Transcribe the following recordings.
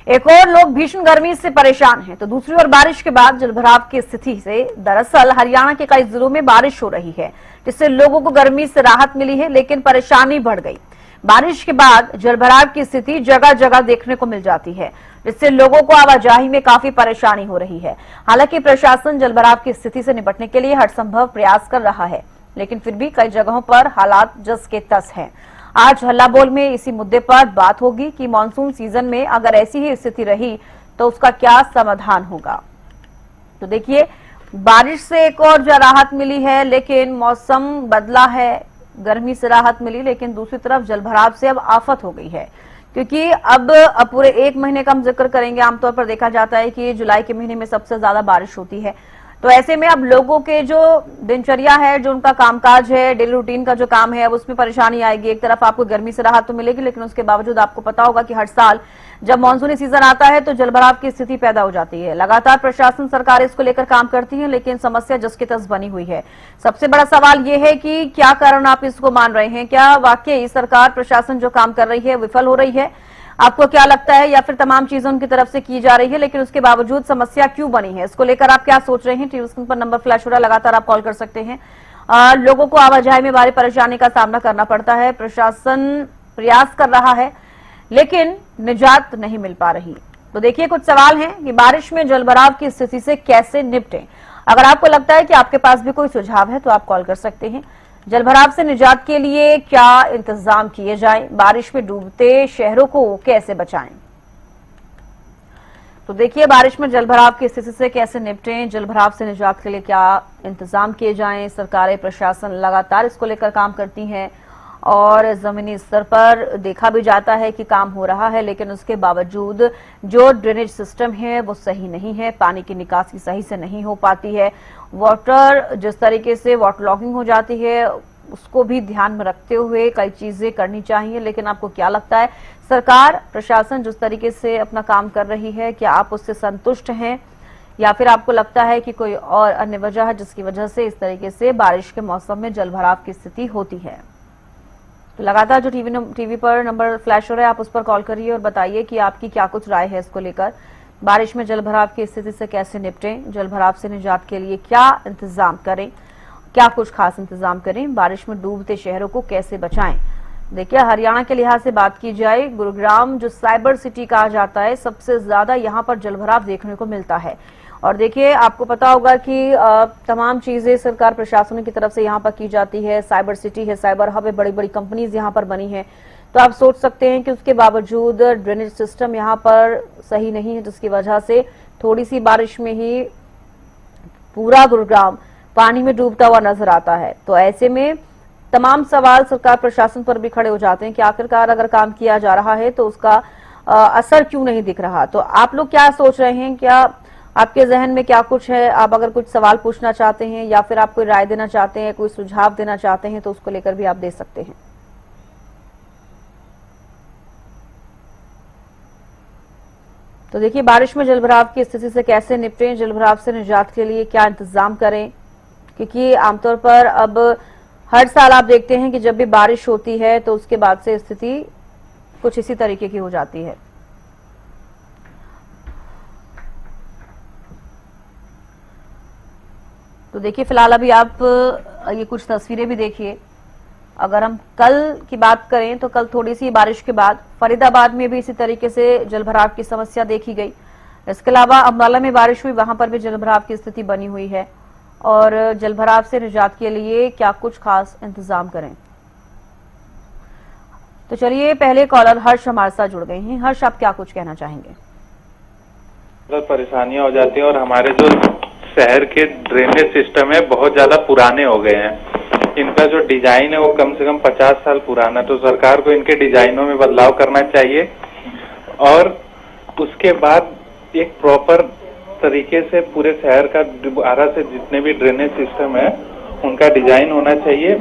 एक और लोग भीषण गर्मी से परेशान हैं, तो दूसरी ओर बारिश के बाद जलभराव की स्थिति से दरअसल हरियाणा के कई जिलों में बारिश हो रही है, जिससे लोगों को गर्मी से राहत मिली है, लेकिन परेशानी बढ़ गई। बारिश के बाद जलभराव की स्थिति जगह जगह देखने को मिल जाती है, जिससे लोगों को आवाजाही में काफी परेशानी हो रही है। हालांकि प्रशासन जलभराव की स्थिति से निपटने के लिए हर संभव प्रयास कर रहा है, लेकिन फिर भी कई जगहों पर हालात जस के तस हैं। आज हल्ला बोल में इसी मुद्दे पर बात होगी कि मानसून सीजन में अगर ऐसी ही स्थिति रही तो उसका क्या समाधान होगा। तो देखिए, बारिश से एक और जो राहत मिली है, लेकिन मौसम बदला है, गर्मी से राहत मिली, लेकिन दूसरी तरफ जलभराव से अब आफत हो गई है, क्योंकि अब पूरे एक महीने का हम जिक्र करेंगे। आमतौर पर देखा जाता है कि जुलाई के महीने में सबसे ज्यादा बारिश होती है, तो ऐसे में अब लोगों के जो दिनचर्या है, जो उनका कामकाज है, डेली रूटीन का जो काम है, अब उसमें परेशानी आएगी। एक तरफ आपको गर्मी से राहत तो मिलेगी, लेकिन उसके बावजूद आपको पता होगा कि हर साल जब मानसूनी सीजन आता है तो जलभराव की स्थिति पैदा हो जाती है। लगातार प्रशासन सरकार इसको लेकर काम करती है, लेकिन समस्या जस की तस बनी हुई है। सबसे बड़ा सवाल ये है कि क्या कारण आप इसको मान रहे हैं? क्या वाकई सरकार प्रशासन जो काम कर रही है विफल हो रही है? आपको क्या लगता है, या फिर तमाम चीजें उनकी तरफ से की जा रही है, लेकिन उसके बावजूद समस्या क्यों बनी है? इसको लेकर आप क्या सोच रहे हैं? टीवी स्क्रीन पर नंबर फ्लैश हो रहा है, लगातार आप कॉल कर सकते हैं। लोगों को आवाजाही में भारी परेशानी का सामना करना पड़ता है। प्रशासन प्रयास कर रहा है, लेकिन निजात नहीं मिल पा रही। तो देखिए, कुछ सवाल हैं कि बारिश में जलभराव की स्थिति से कैसे निपटें। अगर आपको लगता है कि आपके पास भी कोई सुझाव है तो आप कॉल कर सकते हैं। जलभराव से निजात के लिए क्या इंतजाम किए जाएं? बारिश में डूबते शहरों को कैसे बचाएं? तो देखिए, बारिश में जलभराव की स्थिति से कैसे निपटें, जलभराव से निजात के लिए क्या इंतजाम किए जाएं। सरकारें, प्रशासन लगातार इसको लेकर काम करती हैं और जमीनी स्तर पर देखा भी जाता है कि काम हो रहा है, लेकिन उसके बावजूद जो ड्रेनेज सिस्टम है वो सही नहीं है, पानी की निकासी सही से नहीं हो पाती है। वाटर जिस तरीके से वाटर लॉगिंग हो जाती है, उसको भी ध्यान में रखते हुए कई चीजें करनी चाहिए। लेकिन आपको क्या लगता है, सरकार, प्रशासन जिस तरीके से अपना काम कर रही है, क्या आप उससे संतुष्ट हैं, या फिर आपको लगता है कि कोई और अन्य वजह है जिसकी वजह से इस तरीके से बारिश के मौसम में जलभराव की स्थिति होती है? तो लगातार जो टीवी पर नंबर फ्लैश हो रहा है, आप उस पर कॉल करिए और बताइए कि आपकी क्या कुछ राय है इसको लेकर। बारिश में जलभराव की स्थिति से कैसे निपटें, जलभराव से निजात के लिए क्या इंतजाम करें, क्या कुछ खास इंतजाम करें, बारिश में डूबते शहरों को कैसे बचाएं। देखिए, हरियाणा के लिहाज से बात की जाए, गुरुग्राम जो साइबर सिटी कहा जाता है, सबसे ज्यादा यहाँ पर जलभराव देखने को मिलता है। और देखिए, आपको पता होगा कि तमाम चीजें सरकार प्रशासन की तरफ से यहाँ पर की जाती है। साइबर सिटी है, साइबर हब है, बड़ी बड़ी कंपनीज यहाँ पर बनी है। तो आप सोच सकते हैं कि उसके बावजूद ड्रेनेज सिस्टम यहाँ पर सही नहीं है, जिसकी वजह से थोड़ी सी बारिश में ही पूरा गुरुग्राम पानी में डूबता हुआ नजर आता है। तो ऐसे में तमाम सवाल सरकार प्रशासन पर भी खड़े हो जाते हैं कि आखिरकार अगर काम किया जा रहा है तो उसका असर क्यों नहीं दिख रहा। तो आप लोग क्या सोच रहे हैं, क्या आपके जहन में क्या कुछ है? आप अगर कुछ सवाल पूछना चाहते हैं या फिर आप कोई राय देना चाहते हैं, कोई सुझाव देना चाहते हैं, तो उसको लेकर भी आप दे सकते हैं। तो देखिए, बारिश में जलभराव की स्थिति से कैसे निपटें, जलभराव से निजात के लिए क्या इंतजाम करें, क्योंकि आमतौर पर अब हर साल आप देखते हैं कि जब भी बारिश होती है तो उसके बाद से स्थिति कुछ इसी तरीके की हो जाती है। तो देखिए, फिलहाल अभी आप ये कुछ तस्वीरें भी देखिए। अगर हम कल की बात करें तो कल थोड़ी सी बारिश के बाद फरीदाबाद में भी इसी तरीके से जलभराव की समस्या देखी गई। इसके अलावा अम्बाला में बारिश हुई, वहां पर भी जलभराव की स्थिति बनी हुई है। और जलभराव से निजात के लिए क्या कुछ खास इंतजाम करें। तो चलिए, पहले कॉलर हर्ष हमारे साथ जुड़ गए हैं। हर्ष, आप क्या कुछ कहना चाहेंगे? बहुत परेशानियां हो जाती है और हमारे जो शहर के ड्रेनेज सिस्टम है बहुत ज्यादा पुराने हो गए हैं। इनका जो डिजाइन है वो कम से कम 50 साल पुराना, तो सरकार को इनके डिजाइनों में बदलाव करना चाहिए और उसके बाद एक प्रॉपर तरीके से पूरे शहर का दोबारा से जितने भी ड्रेनेज सिस्टम है उनका डिजाइन होना चाहिए।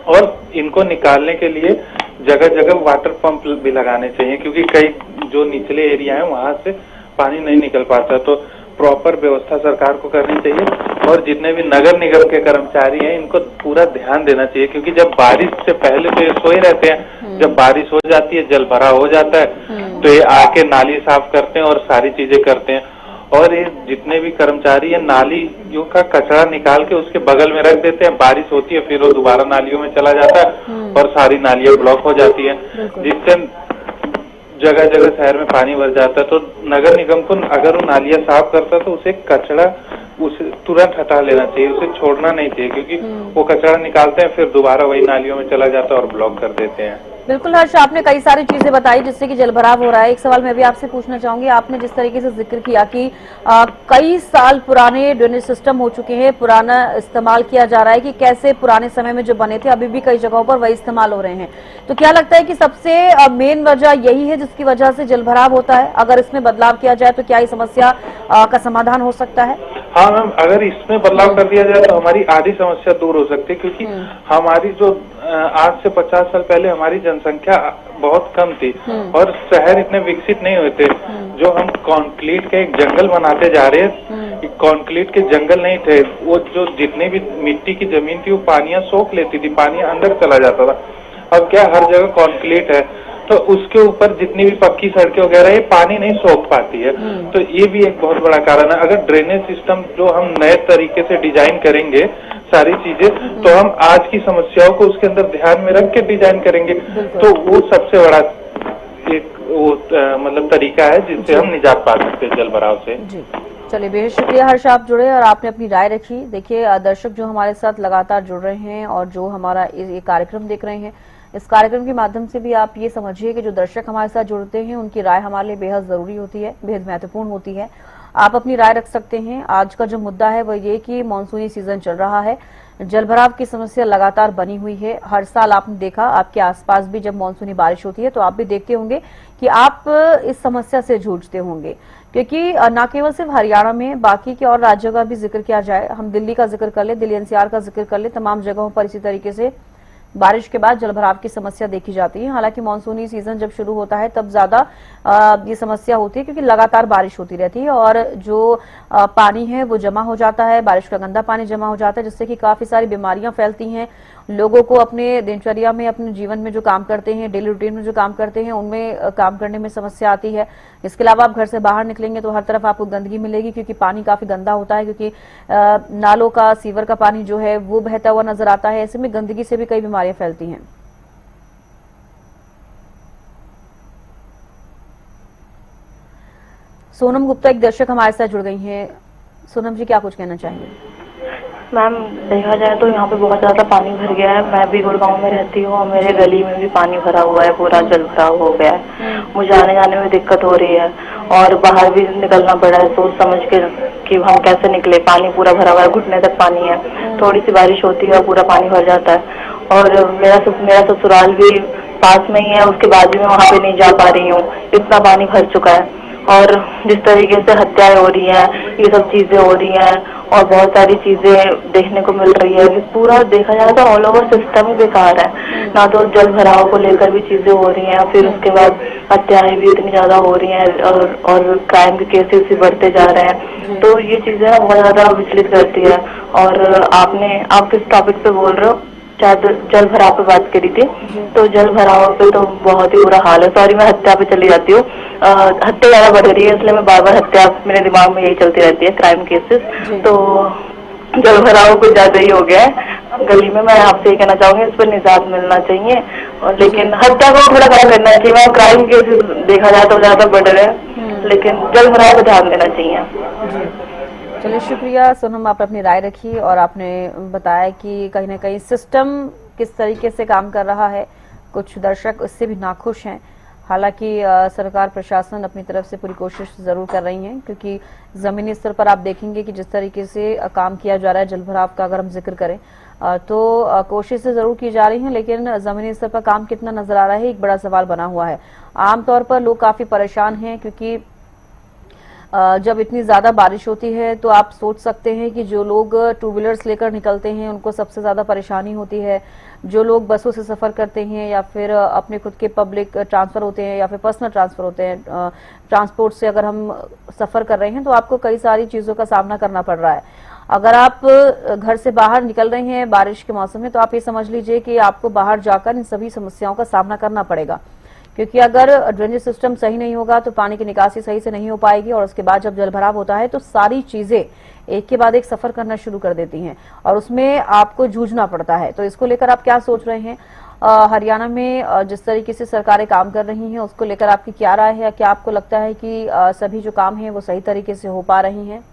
और इनको निकालने के लिए जगह जगह वाटर पंप भी लगाने चाहिए, क्योंकि कई जो निचले एरिया है वहां से पानी नहीं निकल पाता। तो प्रॉपर व्यवस्था सरकार को करनी चाहिए और जितने भी नगर निगम के कर्मचारी हैं इनको पूरा ध्यान देना चाहिए, क्योंकि जब बारिश से पहले तो ये सोए रहते हैं, जब बारिश हो जाती है, जल भरा हो जाता है, तो ये आके नाली साफ करते हैं और सारी चीजें करते हैं। और ये जितने भी कर्मचारी हैं नालियों का कचरा निकाल के उसके बगल में रख देते हैं, बारिश होती है फिर वो दोबारा नालियों में चला जाता है और सारी नालियां ब्लॉक हो जाती है, जिससे जगह जगह शहर में पानी भर जाता है। तो नगर निगम को अगर वो नालियां साफ करता है तो उसे कचरा उसे तुरंत हटा लेना चाहिए, उसे छोड़ना नहीं चाहिए, क्योंकि वो कचरा निकालते हैं फिर दोबारा वही नालियों में चला जाता है और ब्लॉक कर देते हैं। बिल्कुल हर्ष, आपने कई सारी चीजें बताई जिससे कि जलभराव हो रहा है। एक सवाल मैं भी आपसे पूछना चाहूंगी, आपने जिस तरीके से जिक्र किया कि कई साल पुराने ड्रेनेज सिस्टम हो चुके हैं, पुराना इस्तेमाल किया जा रहा है, कि कैसे पुराने समय में जो बने थे अभी भी कई जगहों पर वही इस्तेमाल हो रहे हैं, तो क्या लगता है कि सबसे मेन वजह यही है जिसकी वजह से जलभराव होता है? अगर इसमें बदलाव किया जाए तो क्या इस समस्या का समाधान हो सकता है? हाँ मैम, अगर इसमें बदलाव कर दिया जाए तो हमारी आधी समस्या दूर हो सकती है, क्योंकि हमारी जो आज से 50 साल पहले हमारी जनसंख्या बहुत कम थी और शहर इतने विकसित नहीं हुए थे। जो हम कंक्रीट के एक जंगल बनाते जा रहे हैं, कंक्रीट के जंगल नहीं थे, वो जो जितनी भी मिट्टी की जमीन थी वो पानियां सोख लेती थी, पानी अंदर चला जाता था। अब क्या हर जगह कंक्रीट है तो उसके ऊपर जितनी भी पक्की सड़कें वगैरह ये पानी नहीं सोख पाती है, तो ये भी एक बहुत बड़ा कारण है। अगर ड्रेनेज सिस्टम जो हम नए तरीके से डिजाइन करेंगे सारी चीजें, तो हम आज की समस्याओं को उसके अंदर ध्यान में रख के डिजाइन करेंगे, तो वो सबसे बड़ा एक वो मतलब तरीका है जिससे हम निजात पा सकते हैं जल भराव से। जी चलिए, बेहद शुक्रिया हर्ष, आप जुड़े और आपने अपनी राय रखी। देखिए दर्शक जो हमारे साथ लगातार जुड़ रहे हैं और जो हमारा ये कार्यक्रम देख रहे हैं, इस कार्यक्रम के माध्यम से भी आप ये समझिए कि जो दर्शक हमारे साथ जुड़ते हैं उनकी राय हमारे लिए बेहद जरूरी होती है, बेहद महत्वपूर्ण होती है। आप अपनी राय रख सकते हैं। आज का जो मुद्दा है वह ये कि मानसूनी सीजन चल रहा है, जलभराव की समस्या लगातार बनी हुई है। हर साल आपने देखा, आपके आसपास भी जब मानसूनी बारिश होती है तो आप भी देखते होंगे कि आप इस समस्या से जूझते होंगे, क्योंकि न केवल सिर्फ हरियाणा में, बाकी के और राज्यों का भी जिक्र किया जाए, हम दिल्ली का जिक्र कर ले, दिल्ली एनसीआर का जिक्र कर ले, तमाम जगहों पर इसी तरीके से बारिश के बाद जलभराव की समस्या देखी जाती है। हालांकि मानसूनी सीजन जब शुरू होता है तब ज्यादा ये समस्या होती है, क्योंकि लगातार बारिश होती रहती है और जो पानी है वो जमा हो जाता है, बारिश का गंदा पानी जमा हो जाता है, जिससे कि काफी सारी बीमारियां फैलती हैं। लोगों को अपने दिनचर्या में, अपने जीवन में जो काम करते हैं, डेली रूटीन में जो काम करते हैं, उनमें काम करने में समस्या आती है। इसके अलावा आप घर से बाहर निकलेंगे तो हर तरफ आपको गंदगी मिलेगी, क्योंकि पानी काफी गंदा होता है, क्योंकि नालों का, सीवर का पानी जो है वो बहता हुआ नजर आता है। ऐसे में गंदगी से भी कई बीमारियां फैलती हैं। सोनम गुप्ता एक दर्शक हमारे साथ जुड़ गई हैं। सोनम जी, क्या कुछ कहना चाहेंगे? मैम, देखा जाए तो यहाँ पे बहुत ज्यादा पानी भर गया है। मैं भी गुड़गांव में रहती हूँ और मेरे गली में भी पानी भरा हुआ है, पूरा जल भराव हो गया है। मुझे आने जाने में दिक्कत हो रही है और बाहर भी निकलना पड़ा है सोच समझ के कि हम कैसे निकले। पानी पूरा भरा हुआ है, घुटने तक पानी है, थोड़ी सी बारिश होती है और पूरा पानी भर जाता है। और मेरा ससुराल भी पास में ही है, उसके बाद भी मैं वहाँ पे नहीं जा पा रही हूँ, इतना पानी भर चुका है। और जिस तरीके से हत्याएं हो रही हैं, ये सब चीजें हो रही हैं और बहुत सारी चीजें देखने को मिल रही है। पूरा देखा जाए तो ऑल ओवर सिस्टम ही बेकार है। ना तो जल भराव को लेकर भी चीजें हो रही हैं, फिर उसके बाद हत्याएं भी इतनी ज्यादा हो रही हैं और क्राइम के केसेस भी बढ़ते जा रहे हैं। तो ये चीजें बहुत ज्यादा विचलित करती है। और आप किस टॉपिक पे बोल रहे हो? शायद जल भराव पे बात करी थी, तो जल भराव पे तो बहुत ही बुरा हाल है। सॉरी, मैं हत्या पे चली जाती हूँ। हत्या ज्यादा बढ़ रही है, इसलिए मैं बार बार हत्या, मेरे दिमाग में यही चलती रहती है, क्राइम केसेस। तो जल भराव कुछ ज्यादा ही हो गया है गली में। मैं आपसे ये कहना चाहूंगी, इस पर निजात मिलना चाहिए, और लेकिन हत्या को थोड़ा कम करना चाहिए। मैं क्राइम केसेस देखा जाए तो ज्यादा बढ़ रहे हैं, लेकिन जल भराव पर ध्यान देना चाहिए। चलिए, शुक्रिया सोनम, आपने अपनी राय रखी और आपने बताया कि कहीं ना कहीं सिस्टम किस तरीके से काम कर रहा है। कुछ दर्शक उससे भी नाखुश हैं। हालांकि सरकार, प्रशासन अपनी तरफ से पूरी कोशिश जरूर कर रही है, क्योंकि जमीनी स्तर पर आप देखेंगे कि जिस तरीके से काम किया जा रहा है जलभराव का, अगर हम जिक्र करें तो कोशिशें जरूर की जा रही हैं, लेकिन जमीनी स्तर पर काम कितना नजर आ रहा है एक बड़ा सवाल बना हुआ है। आमतौर पर लोग काफी परेशान हैं, क्योंकि जब इतनी ज्यादा बारिश होती है तो आप सोच सकते हैं कि जो लोग टू व्हीलर्स लेकर निकलते हैं उनको सबसे ज्यादा परेशानी होती है। जो लोग बसों से सफर करते हैं या फिर अपने खुद के पब्लिक ट्रांसफर होते हैं या फिर पर्सनल ट्रांसफर होते हैं, ट्रांसपोर्ट से अगर हम सफर कर रहे हैं तो आपको कई सारी चीजों का सामना करना पड़ रहा है। अगर आप घर से बाहर निकल रहे हैं बारिश के मौसम में, तो आप ये समझ लीजिए कि आपको बाहर जाकर इन सभी समस्याओं का सामना करना पड़ेगा, क्योंकि अगर ड्रेनेज सिस्टम सही नहीं होगा तो पानी की निकासी सही से नहीं हो पाएगी, और उसके बाद जब जलभराव होता है तो सारी चीजें एक के बाद एक सफर करना शुरू कर देती हैं और उसमें आपको जूझना पड़ता है। तो इसको लेकर आप क्या सोच रहे हैं? हरियाणा में जिस तरीके से सरकारें काम कर रही हैं उसको लेकर आपकी क्या राय है? क्या आपको लगता है कि सभी जो काम हैं वो सही तरीके से हो पा रही हैं,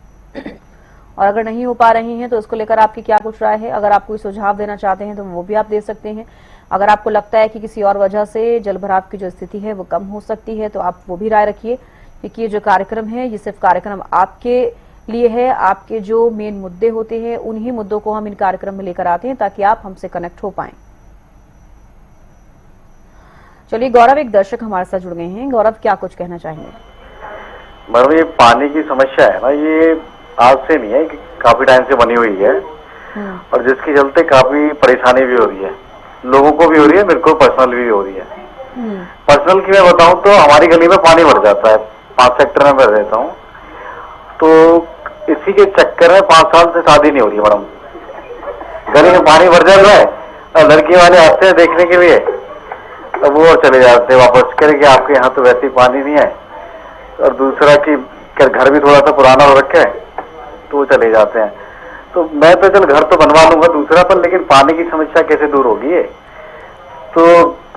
और अगर नहीं हो पा रही हैं तो उसको लेकर आपकी क्या कुछ राय है? अगर आप कोई सुझाव देना चाहते हैं तो वो भी आप दे सकते हैं। अगर आपको लगता है कि किसी और वजह से जलभराव की जो स्थिति है वो कम हो सकती है तो आप वो भी राय रखिए, क्योंकि ये जो कार्यक्रम है ये सिर्फ कार्यक्रम आपके लिए है। आपके जो मेन मुद्दे होते हैं उन्हीं मुद्दों को हम इन कार्यक्रम में लेकर आते हैं ताकि आप हमसे कनेक्ट हो पाएं। चलिए, गौरव एक दर्शक हमारे साथ जुड़ गए हैं। गौरव, क्या कुछ कहना चाहेंगे? मैडम, ये पानी की समस्या है ना, ये आज से नहीं है, काफी टाइम से बनी हुई है और जिसके चलते काफी परेशानी भी हो रही है, लोगों को भी हो रही है, मेरे को पर्सनल भी हो रही है। पर्सनल की मैं बताऊं तो हमारी गली में पानी भर जाता है, 5 सेक्टर में मैं रहता हूँ, तो इसी के चक्कर में 5 साल से शादी नहीं हो रही है मैडम। गली में पानी भर जाता है और लड़की वाले आते हैं देखने के लिए, अब वो चले जाते हैं वापस करके, आपके यहाँ तो वैसे ही पानी नहीं है, और दूसरा कि घर भी थोड़ा सा पुराना हो रखा है तो वो चले जाते हैं। तो मैं तो चल घर तो बनवा लूंगा दूसरा पर, लेकिन पानी की समस्या कैसे दूर होगी? तो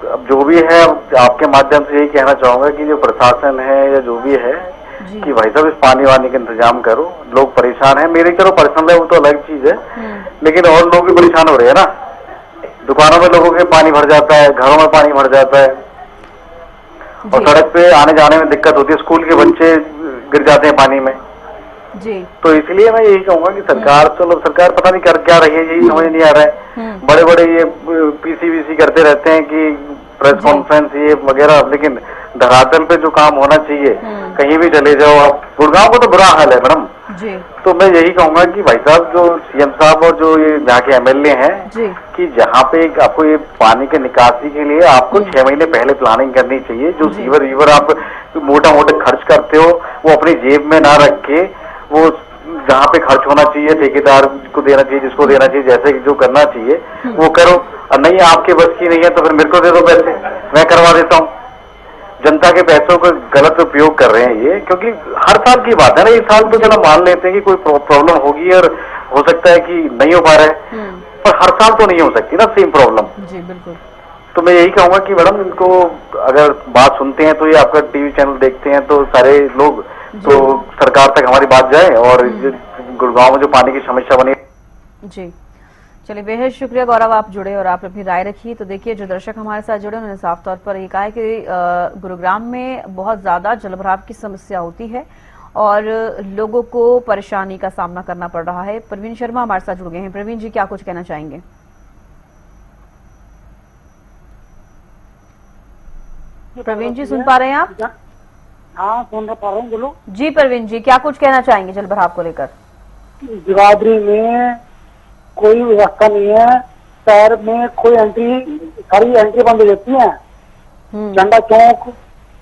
अब जो भी है, आपके माध्यम से यही कहना चाहूंगा कि जो प्रशासन है या जो भी है कि भाई साहब इस पानी वानी का इंतजाम करो, लोग परेशान हैं। मेरी चलो पर्सनल है वो तो अलग चीज है, लेकिन और लोग भी परेशान हो रहे हैं ना, दुकानों में लोगों के पानी भर जाता है, घरों में पानी भर जाता है और सड़क पे आने जाने में दिक्कत होती है, स्कूल के बच्चे गिर जाते हैं पानी में जी। तो इसलिए मैं यही कहूंगा कि सरकार, चलो सरकार पता नहीं कर क्या रही है, यही समझ नहीं आ रहा है। बड़े बड़े ये पीसीवीसी करते रहते हैं कि प्रेस कॉन्फ्रेंस ये वगैरह, लेकिन धरातल पे जो काम होना चाहिए, कहीं भी चले जाओ आप, गुड़गांव को तो बुरा हाल है मैडम जी। तो मैं यही कहूंगा कि भाई साहब, जो सीएम साहब और जो ये यहाँ के एमएलए हैं जी, कि जहाँ पे आपको ये पानी के निकासी के लिए आपको 6 महीने पहले प्लानिंग करनी चाहिए। जो सीवर वीवर आप मोटा मोटा खर्च करते हो वो अपनी जेब में ना रख के, वो जहाँ पे खर्च होना चाहिए ठेकेदार को देना चाहिए, जिसको देना चाहिए, जैसे जो करना चाहिए वो करो। और नहीं आपके बस की नहीं है तो फिर मेरे को दे दो पैसे, मैं करवा देता हूँ। जनता के पैसों का गलत उपयोग कर रहे हैं ये, क्योंकि हर साल की बात है ना, इस साल तो चलो मान लेते हैं कि कोई प्रॉब्लम होगी और हो सकता है कि नहीं हो पा रहा है, पर हर साल तो नहीं हो सकती ना सेम प्रॉब्लम जी। बिल्कुल। तो मैं यही कहूंगा कि मैडम, इनको अगर बात सुनते हैं तो ये आपका टीवी चैनल देखते हैं तो सारे लोग, तो सरकार तक हमारी बात जाए और गुड़गांव में जो पानी की समस्या बनी जी। चलिए, बेहद शुक्रिया गौरव, आप जुड़े और आप अपनी राय रखी। तो देखिए, जो दर्शक हमारे साथ जुड़े उन्होंने साफ तौर पर ये कहा है कि गुरुग्राम में बहुत ज्यादा जलभराव की समस्या होती है और लोगों को परेशानी का सामना करना पड़ रहा है। प्रवीण शर्मा हमारे साथ जुड़ गए हैं। प्रवीण जी, क्या कुछ कहना चाहेंगे? प्रवीण जी, सुन पा रहे हैं आप? हाँ, सुन पा रहा हूँ, बोलो जी। प्रवीण जी, क्या कुछ कहना चाहेंगे जलभराव को लेकर? जगाधरी में कोई व्यवस्था नहीं है, शहर में कोई एंट्री, सारी एंट्री बंद हो जाती है। झंडा चौक,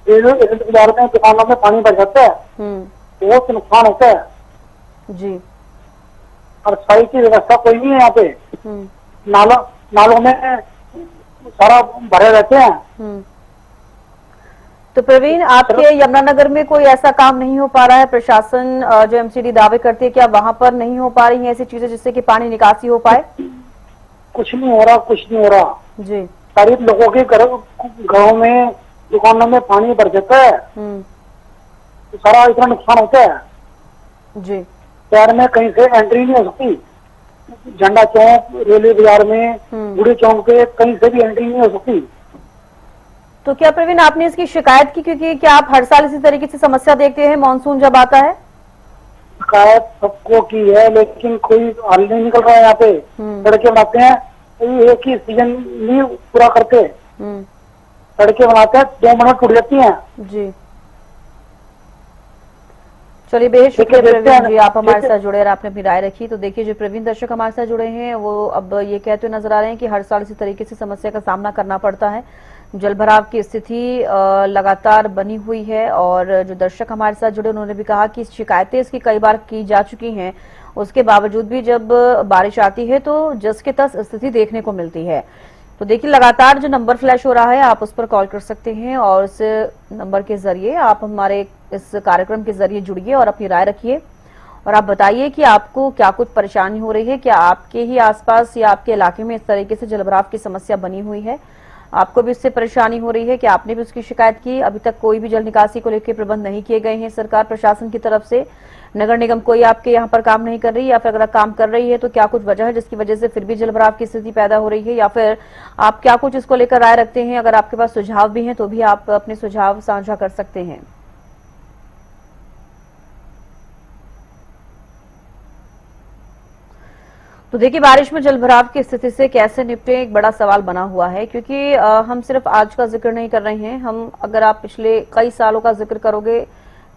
बाजार में दुकानों में पानी भर जाता है, बहुत नुकसान होता है जी। और सफाई की व्यवस्था कोई नहीं है यहाँ पे, नालों में सारा भरे रहते हैं। तो प्रवीण, आपके यमुनानगर में कोई ऐसा काम नहीं हो पा रहा है? प्रशासन जो एमसीडी दावे करती है, क्या वहां पर नहीं हो पा रही है ऐसी चीजें जिससे कि पानी निकासी हो पाए? कुछ नहीं हो रहा, कुछ नहीं हो रहा जी। सारे लोगों के घरों में, दुकानों में पानी भर जाता है, तो सारा इतना नुकसान होता है जी। शहर में कहीं से एंट्री नहीं हो सकती, झंडा चौक, रेलवे बाजार में, बूढ़े चौक पे कहीं से भी एंट्री नहीं हो सकती। तो क्या प्रवीण, आपने इसकी शिकायत की? क्योंकि क्या आप हर साल इसी तरीके से समस्या देखते हैं मानसून जब आता है? शिकायत सबको की है, लेकिन कोई हल नहीं निकल रहा है। यहाँ पे सड़कें बनाते हैं, एक ही सीजन नहीं पूरा करते, सड़कें बनाते हैं 2 मिनट टूट जाती हैं जी। चलिए बेहद शुक्रिया देखिए, प्रवीण जी, आप हमारे देखिए- साथ जुड़े और आपने अपनी राय रखी। तो देखिए जो प्रवीण दर्शक हमारे साथ जुड़े हैं वो अब ये कहते हुए नजर आ रहे हैं कि हर साल इसी तरीके से समस्या का सामना करना पड़ता है। जल भराव की स्थिति लगातार बनी हुई है और जो दर्शक हमारे साथ जुड़े उन्होंने भी कहा कि शिकायतें इसकी कई बार की जा चुकी हैं, उसके बावजूद भी जब बारिश आती है तो जस के तस स्थिति देखने को मिलती है। तो देखिए लगातार जो नंबर फ्लैश हो रहा है आप उस पर कॉल कर सकते हैं और उस नंबर के जरिए आप हमारे इस कार्यक्रम के जरिए जुड़िए और अपनी राय रखिए और आप बताइए कि आपको क्या कुछ परेशानी हो रही है, क्या आपके ही आसपास या आपके इलाके में इस तरीके से जलभराव की समस्या बनी हुई है, आपको भी इससे परेशानी हो रही है कि आपने भी उसकी शिकायत की। अभी तक कोई भी जल निकासी को लेकर प्रबंध नहीं किए गए हैं सरकार प्रशासन की तरफ से, नगर निगम कोई आपके यहाँ पर काम नहीं कर रही, या फिर अगर काम कर रही है तो क्या कुछ वजह है जिसकी वजह से फिर भी जलभराव की स्थिति पैदा हो रही है, या फिर आप क्या कुछ इसको लेकर राय रखते हैं। अगर आपके पास सुझाव भी हैं तो भी आप अपने सुझाव साझा कर सकते हैं। तो देखिए बारिश में जलभराव की स्थिति से कैसे निपटे एक बड़ा सवाल बना हुआ है, क्योंकि हम सिर्फ आज का जिक्र नहीं कर रहे हैं। हम अगर आप पिछले कई सालों का जिक्र करोगे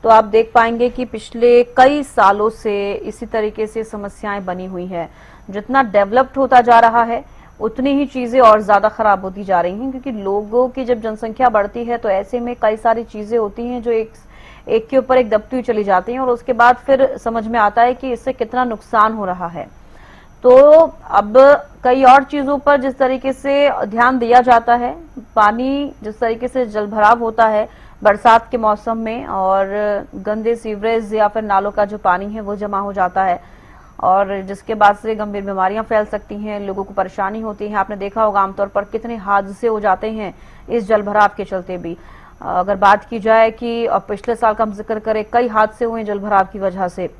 तो आप देख पाएंगे कि पिछले कई सालों से इसी तरीके से समस्याएं बनी हुई है। जितना डेवलप्ड होता जा रहा है उतनी ही चीजें और ज्यादा खराब होती जा रही हैं, क्योंकि लोगों की जब जनसंख्या बढ़ती है तो ऐसे में कई सारी चीजें होती हैं जो एक के ऊपर एक दबती हुई चली जाती हैं और उसके बाद फिर समझ में आता है कि इससे कितना नुकसान हो रहा है। तो अब कई और चीजों पर जिस तरीके से ध्यान दिया जाता है, पानी जिस तरीके से जलभराव होता है बरसात के मौसम में और गंदे सीवरेज या फिर नालों का जो पानी है वो जमा हो जाता है और जिसके बाद से गंभीर बीमारियां फैल सकती हैं, लोगों को परेशानी होती है। आपने देखा होगा आमतौर पर कितने हादसे हो जाते हैं इस जलभराव के चलते भी। अगर बात की जाए कि पिछले साल का हम जिक्र करें, कई हादसे हुए जलभराव की वजह से।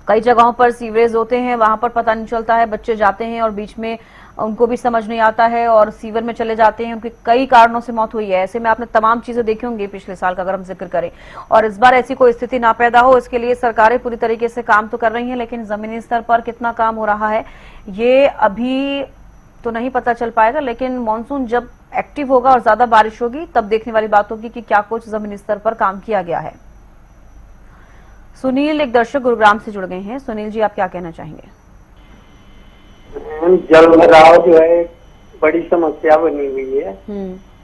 कई जगहों पर सीवरेज होते हैं, वहां पर पता नहीं चलता है, बच्चे जाते हैं और बीच में उनको भी समझ नहीं आता है और सीवर में चले जाते हैं, उनकी कई कारणों से मौत हुई है। ऐसे में आपने तमाम चीजें देखी होंगी पिछले साल का अगर हम जिक्र करें, और इस बार ऐसी कोई स्थिति ना पैदा हो इसके लिए सरकारें पूरी तरीके से काम तो कर रही हैं, लेकिन जमीनी स्तर पर कितना काम हो रहा है ये अभी तो नहीं पता चल पाएगा। लेकिन मानसून जब एक्टिव होगा और ज्यादा बारिश होगी तब देखने वाली बात होगी कि क्या कुछ जमीनी स्तर पर काम किया गया है। सुनील एक दर्शक गुरुग्राम से जुड़ गए हैं। सुनील जी आप क्या कहना चाहेंगे? जल भराव जो है बड़ी समस्या बनी हुई है।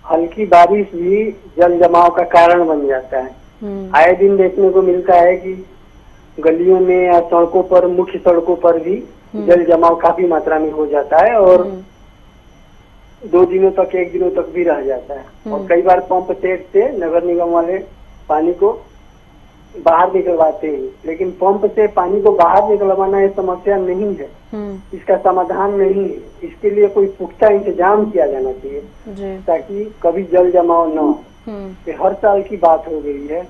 हल्की बारिश भी जल जमाव का कारण बन जाता है। आए दिन देखने को मिलता है कि गलियों में या सड़कों पर, मुख्य सड़कों पर भी जल जमाव काफी मात्रा में हो जाता है और 2 दिनों तक, 1 दिनों तक भी रह जाता है। और कई बार पंप सेट से नगर निगम वाले पानी को बाहर निकलवाते हैं, लेकिन पंप से पानी को बाहर निकलवाना ये समस्या नहीं है, इसका समाधान नहीं है। इसके लिए कोई पुख्ता इंतजाम किया जाना चाहिए ताकि कभी जल जमाव न हो। ये हर साल की बात हो गई है।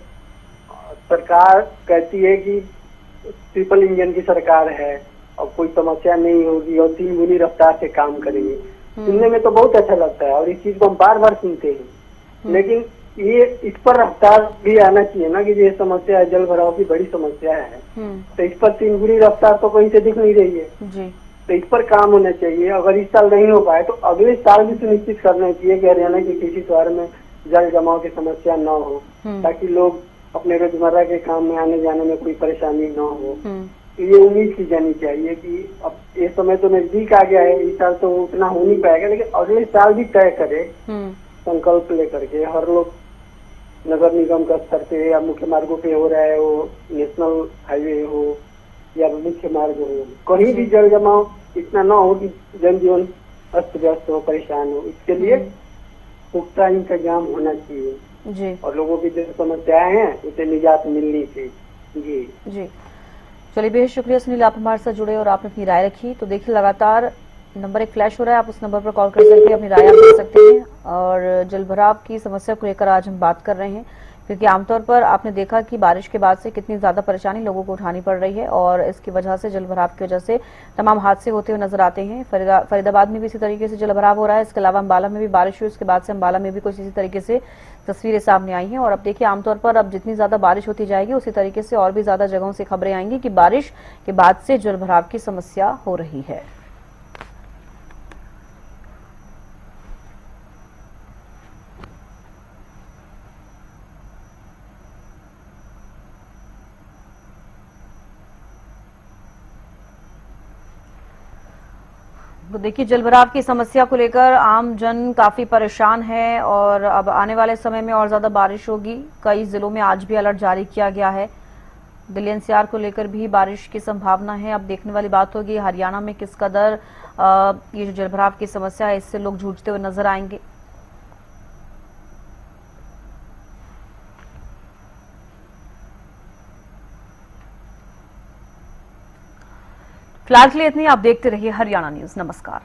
सरकार कहती है कि ट्रिपल इंजन की सरकार है और कोई समस्या नहीं होगी और 3 गुनी रफ्तार से काम करेंगे। सुनने में तो बहुत अच्छा लगता है और इस चीज को हम बार बार सुनते हैं, लेकिन ये इस पर रफ्तार भी आना चाहिए ना कि ये समस्या है, जल भराव की बड़ी समस्या है, तो इस पर 3 गुनी रफ्तार तो कहीं से दिख नहीं रही है। तो इस पर काम होना चाहिए। अगर इस साल नहीं हो पाए तो अगले साल भी सुनिश्चित करना चाहिए कि हरियाणा के किसी शहर में जल जमाव की समस्या न हो, ताकि लोग अपने रोजमर्रा के काम में आने जाने में कोई परेशानी न हो। तो ये उम्मीद की जानी चाहिए कि अब ये समय तो नजदीक आ गया है, इस साल तो उतना हो नहीं पाएगा, लेकिन अगले साल भी तय करे संकल्प लेकर के। हर लोग नगर निगम का स्तर पे या मुख्य मार्गों पे हो रहा है, वो नेशनल हाईवे हो या मुख्य मार्ग हो, कहीं भी जल जमाव इतना ना हो कि जनजीवन अस्त व्यस्त हो, परेशान हो। इसके लिए पुख्ता इंतजाम होना चाहिए और लोगों की जो समस्याएं हैं उसे निजात मिलनी चाहिए। जी चलिए बेहद शुक्रिया सुनील, आप हमारे साथ जुड़े और आपने अपनी राय रखी। तो देखिए लगातार नंबर एक फ्लैश हो रहा है, आप उस नंबर पर कॉल कर सकते हैं, अपनी राय आप दे सकते हैं। और जलभराव की समस्या को लेकर आज हम बात कर रहे हैं, क्योंकि आमतौर पर आपने देखा कि बारिश के बाद से कितनी ज्यादा परेशानी लोगों को उठानी पड़ रही है और इसकी वजह से, जलभराव की वजह से तमाम हादसे होते हुए नजर आते हैं। फरीदाबाद में भी इसी तरीके से जलभराव हो रहा है। इसके अलावा अम्बाला में भी बारिश हुई, उसके बाद से अम्बाला में भी कुछ इसी तरीके से तस्वीरें सामने आई हैं। और अब देखिए आमतौर पर अब जितनी ज्यादा बारिश होती जाएगी उसी तरीके से और भी ज्यादा जगहों से खबरें आएंगी कि बारिश के बाद से जलभराव की समस्या हो रही है। तो देखिए, जलभराव की समस्या को लेकर आम जन काफी परेशान है और अब आने वाले समय में और ज्यादा बारिश होगी। कई जिलों में आज भी अलर्ट जारी किया गया है। दिल्ली एनसीआर को लेकर भी बारिश की संभावना है। अब देखने वाली बात होगी हरियाणा में किस कदर ये जो जलभराव की समस्या है इससे लोग जूझते हुए नजर आएंगे। फिलहाल के लिए इतनी। आप देखते रहिए हरियाणा न्यूज। नमस्कार।